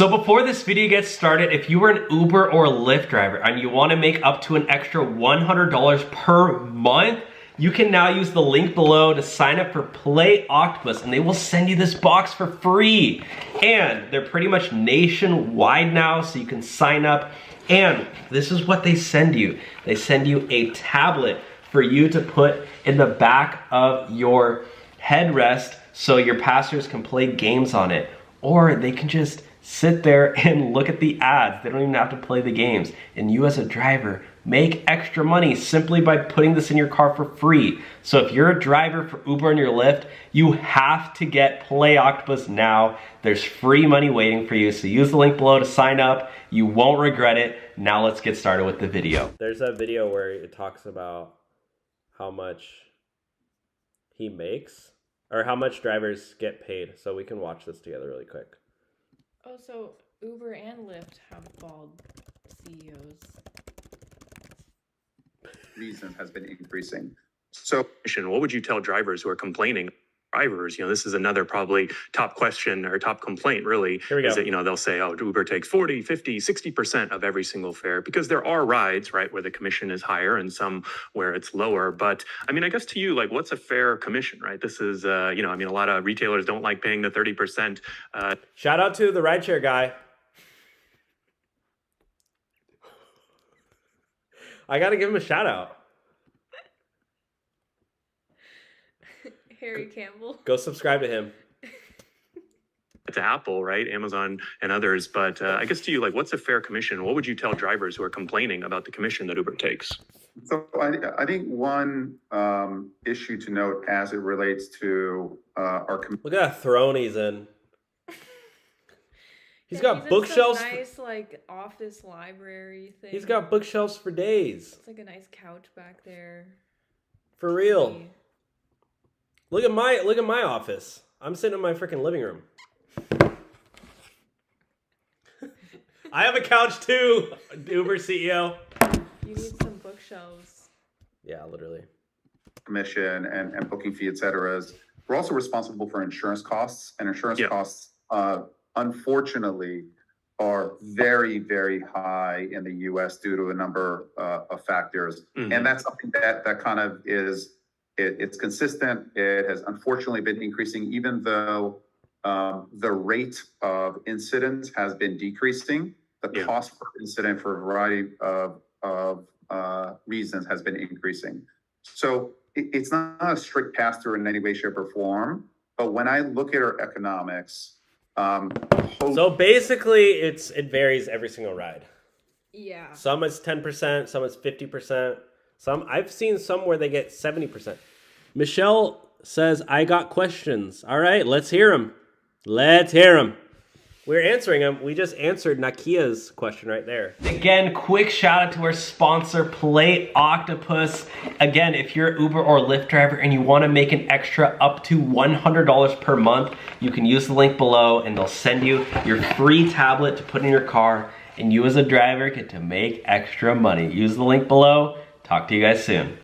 So before this video gets started, if you were an Uber or Lyft driver and you want to make up to an extra $100 per month, you can now use the link below to sign up for Play Octopus and they will send you this box for free. And they're pretty much nationwide now, so you can sign up. And this is what they send you. They send you a tablet for you to put in the back of your headrest so your passengers can play games on it. Or they can just sit there and look at the ads. They don't even have to play the games. And you as a driver make extra money simply by putting this in your car for free. So if you're a driver for Uber and your Lyft, you have to get Play Octopus now. There's free money waiting for you. So use the link below to sign up. You won't regret it. Now let's get started with the video. There's a video where it talks about how much he makes or how much drivers get paid. So we can watch this together really quick. Oh, so Uber and Lyft have bald CEOs. Reasons has been increasing. So what would you tell drivers who are complaining? Drivers, this is another probably top question or top complaint really. Here we go. Is that, they'll say, oh, Uber takes 40, 50, 60% of every single fare, because there are rides, right, where the commission is higher and some where it's lower. But I mean, I guess to you, like, what's a fair commission, right? This is, a lot of retailers don't like paying the 30%. Shout out to the Rideshare Guy. I got to give him a shout out. Harry Campbell. Go subscribe to him. To Apple, right? Amazon and others. But I guess to you, like, what's a fair commission? What would you tell drivers who are complaining about the commission that Uber takes? So I think one issue to note as it relates to our Look at that throne he's in. He's got he's bookshelves. In some nice, like, office library thing. He's got bookshelves for days. It's like a nice couch back there. For real. Look at my office. I'm sitting in my freaking living room. I have a couch too, Uber CEO. You need some bookshelves. Yeah, literally. commission and booking fee, et cetera. We're also responsible for insurance costs, and insurance costs, unfortunately, are very, very high in the U.S. due to a number of factors. Mm-hmm. And that's something that kind of is, it's consistent. It has unfortunately been increasing, even though the rate of incidents has been decreasing. The cost per incident for a variety of reasons has been increasing. So it's not a strict pass-through in any way, shape, or form. But when I look at our economics, so basically it varies every single ride. Yeah. Some is 10%, some is 50%. Some I've seen some where they get 70%. Michelle says, I got questions. All right, let's hear them. Let's hear them. We're answering them. We just answered Nakia's question right there. Again, quick shout out to our sponsor, Play Octopus. Again, if you're an Uber or Lyft driver and you want to make an extra up to $100 per month, you can use the link below and they'll send you your free tablet to put in your car, and you as a driver get to make extra money. Use the link below. Talk to you guys soon.